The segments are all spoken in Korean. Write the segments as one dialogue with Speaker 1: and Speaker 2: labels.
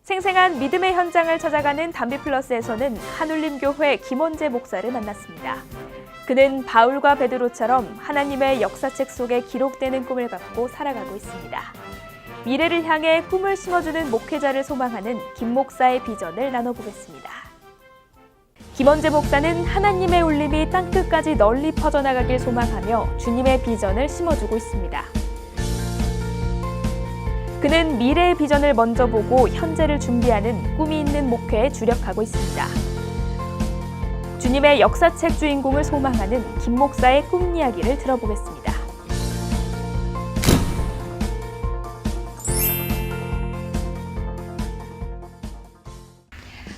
Speaker 1: 생생한 믿음의 현장을 찾아가는 담비플러스에서는 한울림교회 김원재 목사를 만났습니다. 그는 바울과 베드로처럼 하나님의 역사책 속에 기록되는 꿈을 갖고 살아가고 있습니다. 미래를 향해 꿈을 심어주는 목회자를 소망하는 김 목사의 비전을 나눠보겠습니다. 김원재 목사는 하나님의 울림이 땅끝까지 널리 퍼져나가길 소망하며 주님의 비전을 심어주고 있습니다. 그는 미래의 비전을 먼저 보고 현재를 준비하는 꿈이 있는 목회에 주력하고 있습니다. 주님의 역사책 주인공을 소망하는 김 목사의 꿈 이야기를 들어보겠습니다.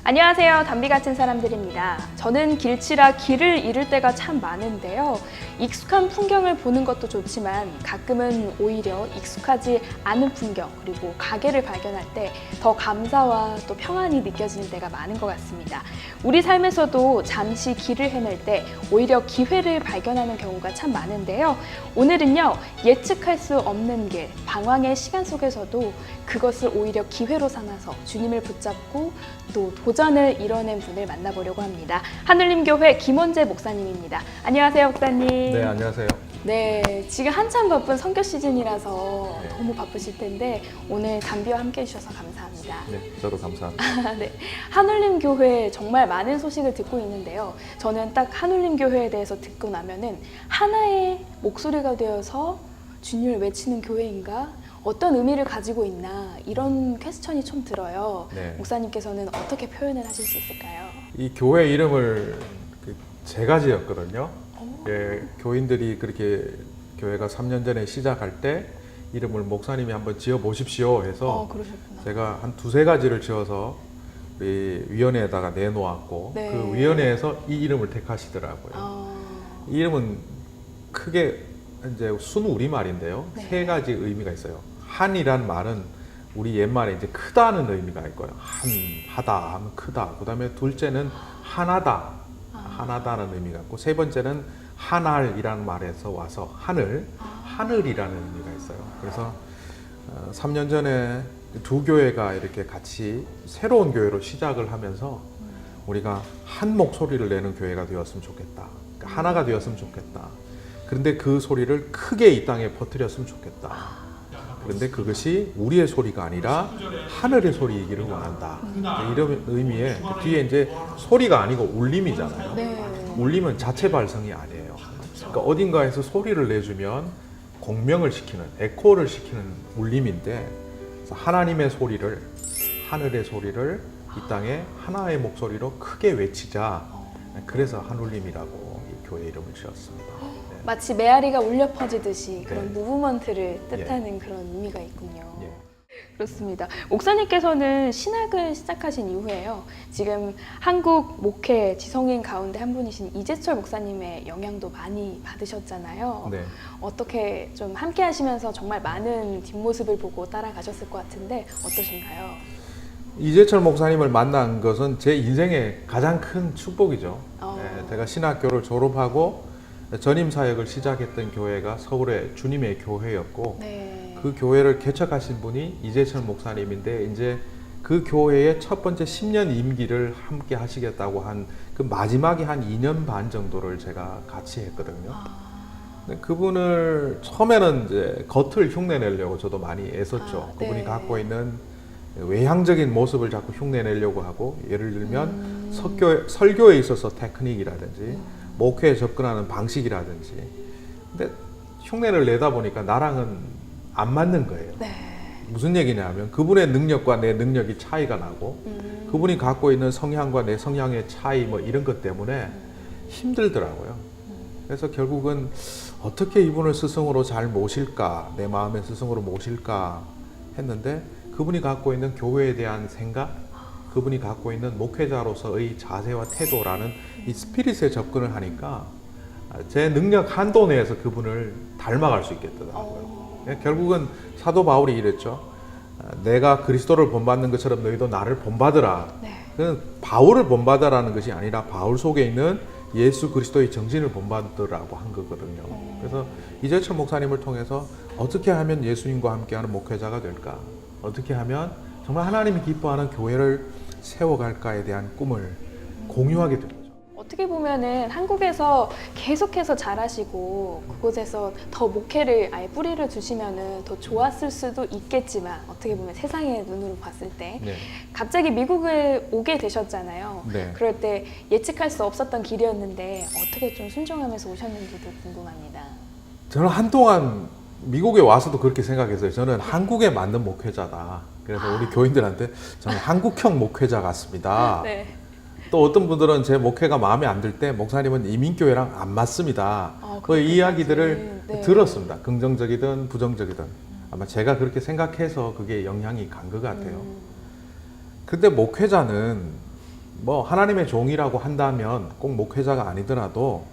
Speaker 1: 안녕하세요. 담비 같은 사람들입니다. 저는 길치라 길을 잃을 때가 참 많은데요. 익숙한 풍경을 보는 것도 좋지만 가끔은 오히려 익숙하지 않은 풍경 그리고 가게를 발견할 때 더 감사와 또 평안이 느껴지는 때가 많은 것 같습니다. 우리 삶에서도 잠시 길을 헤맬 때 오히려 기회를 발견하는 경우가 참 많은데요. 오늘은요, 예측할 수 없는 길, 방황의 시간 속에서도 그것을 오히려 기회로 삼아서 주님을 붙잡고 또 도전을 이뤄낸 분을 만나보려고 합니다. 한울림교회 김원재 목사님입니다. 안녕하세요, 목사님.
Speaker 2: 네, 안녕하세요.
Speaker 1: 네, 지금 한참 바쁜 선교 시즌이라서
Speaker 2: 네.
Speaker 1: 너무 바쁘실 텐데 오늘 담비와 함께 해주셔서 감사합니다.
Speaker 2: 네, 저도 감사합니다.
Speaker 1: 네, 한울림교회 정말 많은 소식을 듣고 있는데요. 저는 딱 한울림교회에 대해서 듣고 나면은 하나의 목소리가 되어서 주님을 외치는 교회인가? 어떤 의미를 가지고 있나? 이런 퀘스천이 좀 들어요.
Speaker 2: 네.
Speaker 1: 목사님께서는 어떻게 표현을 하실 수 있을까요?
Speaker 2: 이 교회 이름을 제가 지었거든요. 예, 교인들이 그렇게 교회가 3년 전에 시작할 때 이름을 목사님이 한번 지어 보십시오 해서
Speaker 1: 그러셨구나.
Speaker 2: 제가 한 두세 가지를 지어서 우리 위원회에다가 내놓았고
Speaker 1: 네.
Speaker 2: 그 위원회에서 이 이름을 택하시더라고요. 이 이름은 크게 이제 순 우리말인데요.
Speaker 1: 네.
Speaker 2: 세 가지 의미가 있어요. 한이란 말은 우리 옛말에 이제 크다는 의미가 있고요. 하다 하면 크다. 그다음에 둘째는 하나다. 하나다는 의미가 있고 세 번째는 하날이라는 말에서 와서 하늘이라는 의미가 있어요. 그래서 3년 전에 두 교회가 이렇게 같이 새로운 교회로 시작을 하면서 우리가 한 목소리를 내는 교회가 되었으면 좋겠다. 그러니까 하나가 되었으면 좋겠다. 그런데 그 소리를 크게 이 땅에 퍼뜨렸으면 좋겠다. 그런데 그것이 우리의 소리가 아니라 하늘의 소리이기를 원한다. 이런 의미에 그 뒤에 이제 소리가 아니고 울림이잖아요.
Speaker 1: 네.
Speaker 2: 울림은 자체 발성이 아니에요. 그러니까 어딘가에서 소리를 내주면 공명을 시키는, 에코를 시키는 울림인데 하나님의 소리를, 하늘의 소리를 이 땅에 하나의 목소리로 크게 외치자. 그래서 한울림이라고 이 교회 이름을 지었습니다. 네.
Speaker 1: 마치 메아리가 울려 퍼지듯이 그런
Speaker 2: 네.
Speaker 1: 무브먼트를 뜻하는 그런 의미가 있군요.
Speaker 2: 예.
Speaker 1: 그렇습니다. 목사님께서는 신학을 시작하신 이후에요. 지금 한국 목회 지성인 가운데 한 분이신 이재철 목사님의 영향도 많이 받으셨잖아요.
Speaker 2: 네.
Speaker 1: 어떻게 좀 함께 하시면서 정말 많은 뒷모습을 보고 따라가셨을 것 같은데 어떠신가요?
Speaker 2: 이재철 목사님을 만난 것은 제 인생의 가장 큰 축복이죠. 네, 제가 신학교를 졸업하고 전임 사역을 시작했던 교회가 서울의 주님의 교회였고
Speaker 1: 네.
Speaker 2: 그 교회를 개척하신 분이 이재철 목사님인데 이제 그 교회의 첫 번째 10년 임기를 함께 하시겠다고 한 그 마지막에 한 2년 반 정도를 제가 같이 했거든요. 근데 그분을 처음에는 이제 겉을 흉내내려고 저도 많이 애썼죠. 그분이
Speaker 1: 네.
Speaker 2: 갖고 있는 외향적인 모습을 자꾸 흉내내려고 하고 예를 들면 설교에 있어서 테크닉이라든지 목회에 접근하는 방식이라든지 근데 흉내를 내다 보니까 나랑은 안 맞는 거예요.
Speaker 1: 네.
Speaker 2: 무슨 얘기냐면 그분의 능력과 내 능력이 차이가 나고 그분이 갖고 있는 성향과 내 성향의 차이 뭐 이런 것 때문에 힘들더라고요. 그래서 결국은 어떻게 이분을 스승으로 잘 모실까, 내 마음의 스승으로 모실까 했는데 그분이 갖고 있는 교회에 대한 생각, 그분이 갖고 있는 목회자로서의 자세와 태도라는 이 스피릿에 접근을 하니까 제 능력 한도 내에서 그분을 닮아갈 수 있겠더라고요. 결국은 사도 바울이 이랬죠. 내가 그리스도를 본받는 것처럼 너희도 나를 본받으라.
Speaker 1: 네.
Speaker 2: 그건 바울을 본받으라는 것이 아니라 바울 속에 있는 예수 그리스도의 정신을 본받으라고 한 거거든요. 그래서 이재철 목사님을 통해서 어떻게 하면 예수님과 함께하는 목회자가 될까? 어떻게 하면 정말 하나님이 기뻐하는 교회를 세워갈까에 대한 꿈을 공유하게 된 거죠.
Speaker 1: 어떻게 보면은 한국에서 계속해서 잘하시고 그곳에서 더 목회를 아예 뿌리를 두시면은 더 좋았을 수도 있겠지만 어떻게 보면 세상의 눈으로 봤을 때
Speaker 2: 네.
Speaker 1: 갑자기 미국에 오게 되셨잖아요.
Speaker 2: 네.
Speaker 1: 그럴 때 예측할 수 없었던 길이었는데 어떻게 좀 순종하면서 오셨는지도 궁금합니다.
Speaker 2: 저는 한동안 미국에 와서도 그렇게 생각했어요. 저는 한국에 맞는 목회자다. 그래서 우리 교인들한테 저는 한국형 목회자 같습니다.
Speaker 1: 네.
Speaker 2: 또 어떤 분들은 제 목회가 마음에 안 들 때 목사님은 이민교회랑 안 맞습니다. 그 이야기들을
Speaker 1: 네.
Speaker 2: 들었습니다. 긍정적이든 부정적이든. 아마 제가 그렇게 생각해서 그게 영향이 간 것 같아요. 근데 목회자는 뭐 하나님의 종이라고 한다면 꼭 목회자가 아니더라도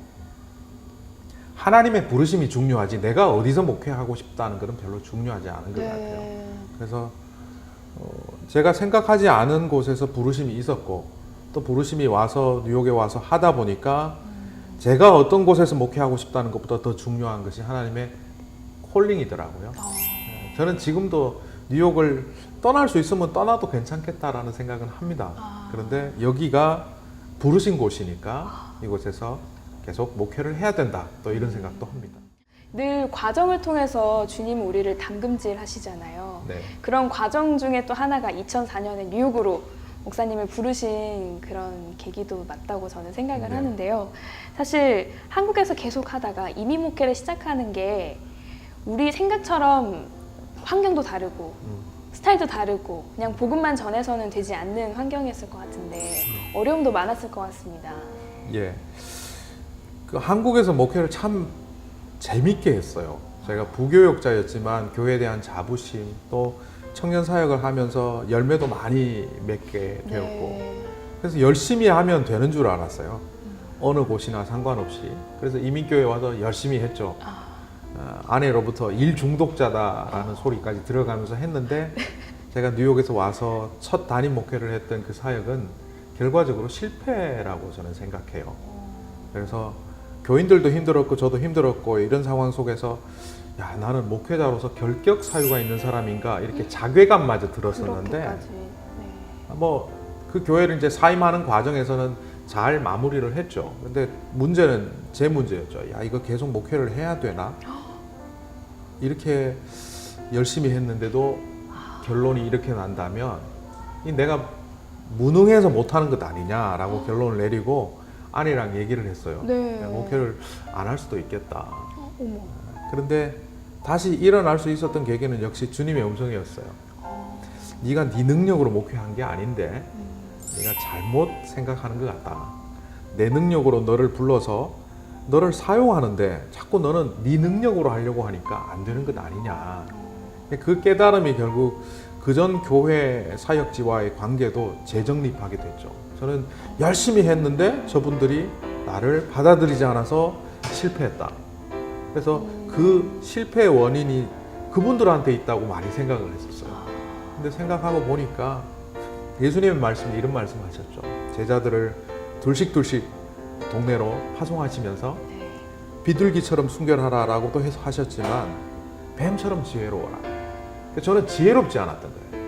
Speaker 2: 하나님의 부르심이 중요하지 내가 어디서 목회하고 싶다는 것은 별로 중요하지 않은 것 같아요. 그래서 제가 생각하지 않은 곳에서 부르심이 있었고 또 부르심이 와서 뉴욕에 와서 하다 보니까 제가 어떤 곳에서 목회하고 싶다는 것보다 더 중요한 것이 하나님의 콜링이더라고요. 저는 지금도 뉴욕을 떠날 수 있으면 떠나도 괜찮겠다라는 생각은 합니다. 그런데 여기가 부르신 곳이니까 이곳에서 계속 목회를 해야 된다. 또 이런 생각도 합니다.
Speaker 1: 늘 과정을 통해서 주님 우리를 담금질 하시잖아요.
Speaker 2: 네.
Speaker 1: 그런 과정 중에 또 하나가 2004년에 뉴욕으로 목사님을 부르신 그런 계기도 맞다고 저는 생각을
Speaker 2: 네.
Speaker 1: 하는데요. 사실 한국에서 계속 하다가 이민 목회를 시작하는 게 우리 생각처럼 환경도 다르고 스타일도 다르고 그냥 복음만 전해서는 되지 않는 환경이었을 것 같은데 어려움도 많았을 것 같습니다.
Speaker 2: 예. 그 한국에서 목회를 참 재밌게 했어요. 제가 부교육자였지만 교회에 대한 자부심 또 청년 사역을 하면서 열매도 많이 맺게 되었고
Speaker 1: 네.
Speaker 2: 그래서 열심히 하면 되는 줄 알았어요. 어느 곳이나 상관없이. 그래서 이민교회 와서 열심히 했죠. 아내로부터 일 중독자다라는 소리까지 들어가면서 했는데 제가 뉴욕에서 와서 첫 담임 목회를 했던 그 사역은 결과적으로 실패라고 저는 생각해요. 그래서 교인들도 힘들었고 저도 힘들었고 이런 상황 속에서 야 나는 목회자로서 결격 사유가 있는 사람인가 이렇게 자괴감마저 들었었는데
Speaker 1: 그렇게까지. 네.
Speaker 2: 뭐 그 교회를 이제 사임하는 과정에서는 잘 마무리를 했죠. 근데 문제는 제 문제였죠. 야 이거 계속 목회를 해야 되나? 이렇게 열심히 했는데도 결론이 이렇게 난다면 이 내가 무능해서 못하는 것 아니냐라고 결론을 내리고 아내랑 얘기를 했어요.
Speaker 1: 네.
Speaker 2: 목회를 안 할 수도 있겠다.
Speaker 1: 어머.
Speaker 2: 그런데 다시 일어날 수 있었던 계기는 역시 주님의 음성이었어요. 네가 네 능력으로 목회한 게 아닌데 네가 잘못 생각하는 것 같다. 내 능력으로 너를 불러서 너를 사용하는데 자꾸 너는 네 능력으로 하려고 하니까 안 되는 것 아니냐. 그 깨달음이 결국 그전 교회 사역지와의 관계도 재정립하게 됐죠. 저는 열심히 했는데 저분들이 나를 받아들이지 않아서 실패했다. 그래서 그 실패의 원인이 그분들한테 있다고 많이 생각을 했었어요. 근데 생각하고 보니까 예수님의 말씀에 이런 말씀하셨죠. 제자들을 둘씩 동네로 파송하시면서 비둘기처럼 순결하라라고 또 하셨지만 뱀처럼 지혜로워라. 저는 지혜롭지 않았던 거예요.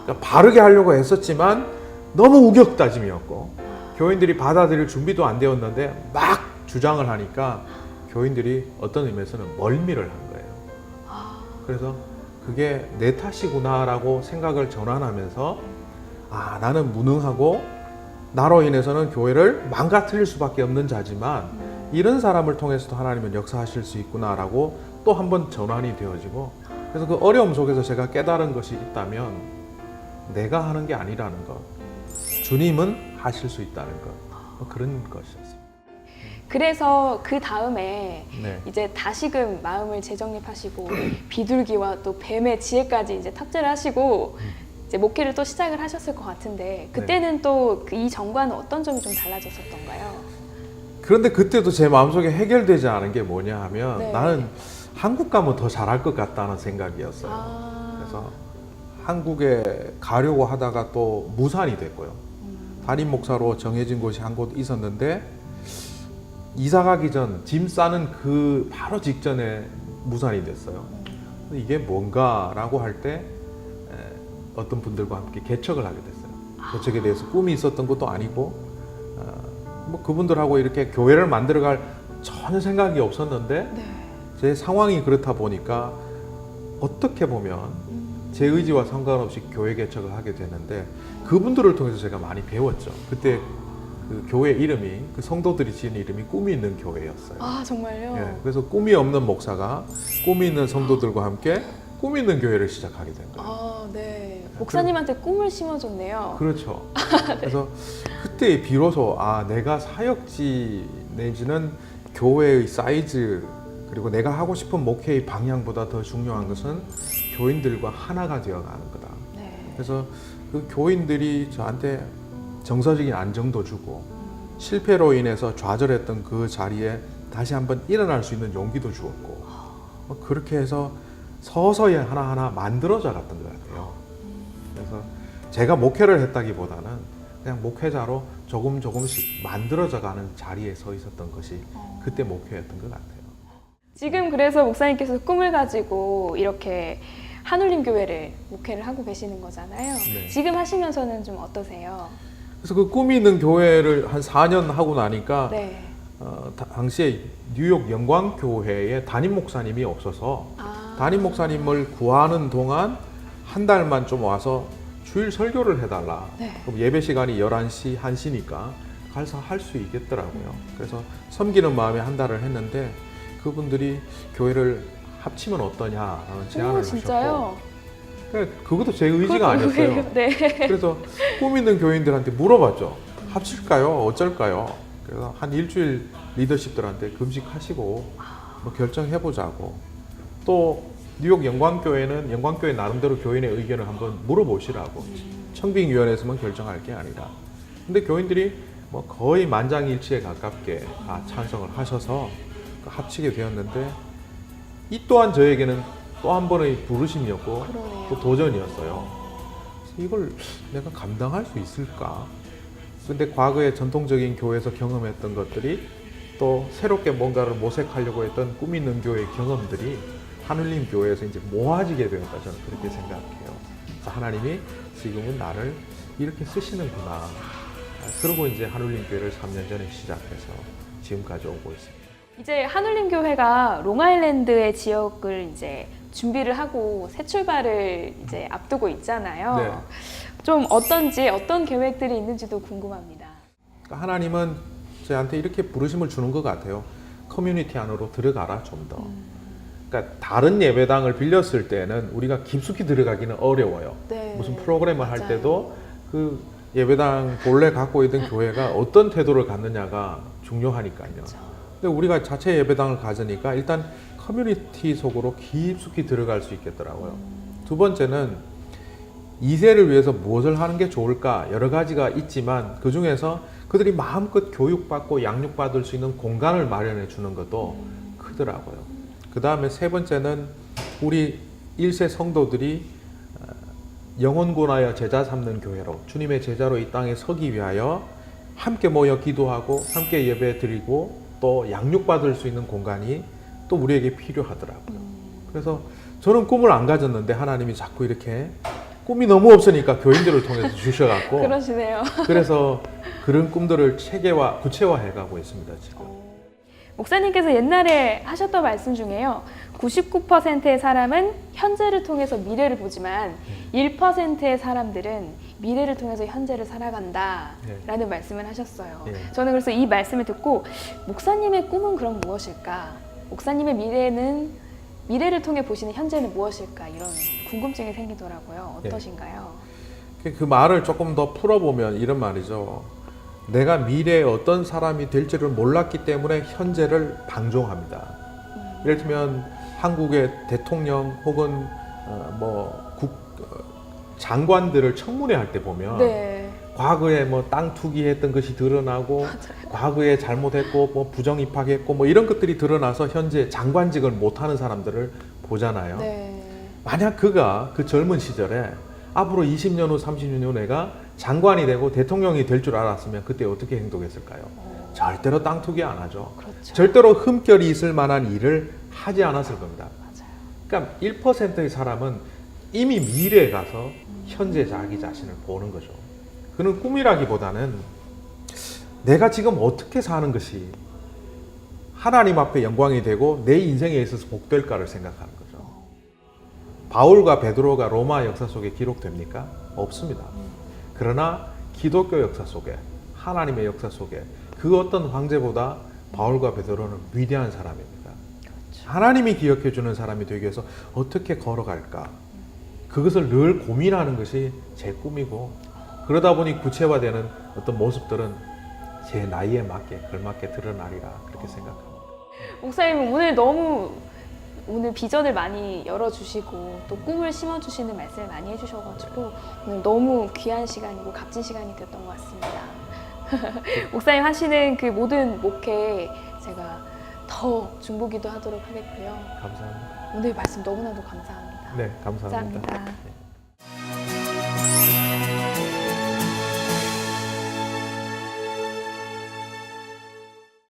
Speaker 2: 그러니까 바르게 하려고 했었지만 너무 우격다짐이었고 교인들이 받아들일 준비도 안 되었는데 막 주장을 하니까 교인들이 어떤 의미에서는 멀미를 한 거예요. 그래서 그게 내 탓이구나라고 생각을 전환하면서 아 나는 무능하고 나로 인해서는 교회를 망가뜨릴 수밖에 없는 자지만 이런 사람을 통해서도 하나님은 역사하실 수 있구나라고 또 한 번 전환이 되어지고 그래서 그 어려움 속에서 제가 깨달은 것이 있다면 내가 하는 게 아니라는 것 주님은 하실 수 있다는 것 그런 것이었습니다.
Speaker 1: 그래서 그 다음에
Speaker 2: 네.
Speaker 1: 이제 다시금 마음을 재정립하시고 비둘기와 또 뱀의 지혜까지 이제 탑재를 하시고 이제 목회를 또 시작을 하셨을 것 같은데 그때는 또 이 전과는 어떤 점이 좀 달라졌었던가요?
Speaker 2: 그런데 그때도 제 마음속에 해결되지 않은 게 뭐냐 하면
Speaker 1: 네.
Speaker 2: 나는 한국 가면 더 잘할 것 같다는 생각이었어요. 그래서 한국에 가려고 하다가 또 무산이 됐고요. 담임 목사로 정해진 곳이 한 곳 있었는데 이사 가기 전 짐 싸는 그 바로 직전에 무산이 됐어요. 이게 뭔가라고 할 때 어떤 분들과 함께 개척을 하게 됐어요. 개척에 대해서 꿈이 있었던 것도 아니고 뭐 그분들하고 이렇게 교회를 만들어갈 전혀 생각이 없었는데
Speaker 1: 네.
Speaker 2: 제 상황이 그렇다 보니까 어떻게 보면 제 의지와 상관없이 교회 개척을 하게 되는데 그분들을 통해서 제가 많이 배웠죠. 그때 그 교회 이름이 그 성도들이 지은 이름이 꿈이 있는 교회였어요.
Speaker 1: 아, 정말요?
Speaker 2: 예, 그래서 꿈이 없는 목사가 꿈이 있는 성도들과 함께 꿈이 있는 교회를 시작하게 된 거예요.
Speaker 1: 아, 네. 목사님한테 꿈을 심어줬네요.
Speaker 2: 그렇죠. 그래서 그때 비로소 내가 사역지 내지는 교회의 사이즈 그리고 내가 하고 싶은 목회의 방향보다 더 중요한 것은 교인들과 하나가 되어가는 거다.
Speaker 1: 네.
Speaker 2: 그래서 그 교인들이 저한테 정서적인 안정도 주고 실패로 인해서 좌절했던 그 자리에 다시 한번 일어날 수 있는 용기도 주었고 그렇게 해서 서서히 하나하나 만들어져 갔던 것 같아요. 그래서 제가 목회를 했다기보다는 그냥 목회자로 조금씩 만들어져 가는 자리에 서 있었던 것이 그때 목회였던 것 같아요.
Speaker 1: 지금 그래서 목사님께서 꿈을 가지고 이렇게 한울림 교회를 목회를 하고 계시는 거잖아요.
Speaker 2: 네.
Speaker 1: 지금 하시면서는 좀 어떠세요?
Speaker 2: 그래서 그 꿈이 있는 교회를 한 4년 하고 나니까
Speaker 1: 네.
Speaker 2: 당시에 뉴욕 영광교회에 담임 목사님이 없어서 담임 목사님을 구하는 동안 한 달만 좀 와서 주일 설교를 해달라.
Speaker 1: 네.
Speaker 2: 그럼 예배 시간이 11시, 1시니까 가서 할 수 있겠더라고요. 그래서 섬기는 마음에 한 달을 했는데 그분들이 교회를 합치면 어떠냐라는 제안을
Speaker 1: 진짜요?
Speaker 2: 하셨고 그것도 제 의지가 아니었어요.
Speaker 1: 네.
Speaker 2: 그래서 꿈 있는 교인들한테 물어봤죠. 합칠까요? 어쩔까요? 그래서 한 일주일 리더십들한테 금식하시고 뭐 결정해보자고. 또 뉴욕 영광교회는 영광교회 나름대로 교인의 의견을 한번 물어보시라고. 청빙위원회에서만 결정할 게 아니라. 근데 교인들이 뭐 거의 만장일치에 가깝게 다 찬성을 하셔서 합치게 되었는데 이 또한 저에게는 또 한 번의 부르심이었고
Speaker 1: 그러네요.
Speaker 2: 또 도전이었어요. 이걸 내가 감당할 수 있을까? 근데 과거에 전통적인 교회에서 경험했던 것들이 또 새롭게 뭔가를 모색하려고 했던 꿈 있는 교회의 경험들이 한울림 교회에서 이제 모아지게 되었다 저는 그렇게 생각해요. 그래서 하나님이 지금은 나를 이렇게 쓰시는구나. 그러고 이제 한울림 교회를 3년 전에 시작해서 지금까지 오고 있습니다.
Speaker 1: 이제 한울림 교회가 롱아일랜드의 지역을 이제 준비를 하고 새 출발을 이제 앞두고 있잖아요.
Speaker 2: 네.
Speaker 1: 좀 어떤지 어떤 계획들이 있는지도 궁금합니다.
Speaker 2: 그러니까 하나님은 저한테 이렇게 부르심을 주는 것 같아요. 커뮤니티 안으로 들어가라 좀 더. 그러니까 다른 예배당을 빌렸을 때는 우리가 깊숙이 들어가기는 어려워요.
Speaker 1: 네.
Speaker 2: 무슨 프로그램을 할
Speaker 1: 맞아요.
Speaker 2: 때도 그 예배당 본래 갖고 있던 교회가 어떤 태도를 갖느냐가 중요하니까요.
Speaker 1: 그렇죠.
Speaker 2: 근데 우리가 자체 예배당을 가지니까 일단 커뮤니티 속으로 깊숙이 들어갈 수 있겠더라고요. 두 번째는 2세를 위해서 무엇을 하는 게 좋을까 여러 가지가 있지만 그 중에서 그들이 마음껏 교육받고 양육받을 수 있는 공간을 마련해 주는 것도 크더라고요. 그 다음에 세 번째는 우리 1세 성도들이 영혼군하여 제자 삼는 교회로 주님의 제자로 이 땅에 서기 위하여 함께 모여 기도하고 함께 예배 드리고 또 양육받을 수 있는 공간이 또 우리에게 필요하더라고요. 그래서 저는 꿈을 안 가졌는데 하나님이 자꾸 이렇게 꿈이 너무 없으니까 교인들을 통해서 주셔갖고
Speaker 1: 그러시네요.
Speaker 2: 그래서 그런 꿈들을 체계화, 구체화해가고 있습니다 지금.
Speaker 1: 목사님께서 옛날에 하셨던 말씀 중에요. 99%의 사람은 현재를 통해서 미래를 보지만 1%의 사람들은 미래를 통해서 현재를 살아간다라는 말씀을 하셨어요.
Speaker 2: 네.
Speaker 1: 저는 그래서 이 말씀을 듣고 목사님의 꿈은 그럼 무엇일까? 목사님의 미래를 통해 보시는 현재는 무엇일까? 이런 궁금증이 생기더라고요. 어떠신가요?
Speaker 2: 그 말을 조금 더 풀어보면 이런 말이죠. 내가 미래에 어떤 사람이 될지를 몰랐기 때문에 현재를 방종합니다. 예를 들면 한국의 대통령 혹은 장관들을 청문회할 때 보면
Speaker 1: 네.
Speaker 2: 과거에 뭐 땅 투기했던 것이 드러나고 과거에 잘못했고 뭐 부정 입학했고 뭐 이런 것들이 드러나서 현재 장관직을 못하는 사람들을 보잖아요.
Speaker 1: 네.
Speaker 2: 만약 그가 그 젊은 시절에 앞으로 20년 후 30년 후 내가 장관이 되고 대통령이 될 줄 알았으면 그때 어떻게 행동했을까요? 절대로 땅 투기 안 하죠.
Speaker 1: 그렇죠.
Speaker 2: 절대로 흠결이 있을 만한 일을 하지 않았을 겁니다.
Speaker 1: 맞아요.
Speaker 2: 그러니까 1%의 사람은 이미 미래에 가서 현재 자기 자신을 보는 거죠. 그는 꿈이라기보다는 내가 지금 어떻게 사는 것이 하나님 앞에 영광이 되고 내 인생에 있어서 복될까를 생각하는 거죠. 바울과 베드로가 로마 역사 속에 기록됩니까? 없습니다. 그러나 기독교 역사 속에, 하나님의 역사 속에 그 어떤 황제보다 바울과 베드로는 위대한 사람입니다. 하나님이 기억해 주는 사람이 되기 위해서 어떻게 걸어갈까? 그것을 늘 고민하는 것이 제 꿈이고, 그러다 보니 구체화되는 어떤 모습들은 제 나이에 맞게 걸맞게 드러나리라 그렇게 생각합니다.
Speaker 1: 목사님 오늘 비전을 많이 열어주시고 또 꿈을 심어주시는 말씀을 많이 해주셔가지고 오늘 너무 귀한 시간이고 값진 시간이 됐던 것 같습니다. 목사님 하시는 그 모든 목회 제가 더 중보기도 하도록 하겠고요.
Speaker 2: 감사합니다.
Speaker 1: 오늘 말씀 너무나도 감사합니다.
Speaker 2: 네, 감사합니다.
Speaker 1: 감사합니다.
Speaker 2: 네.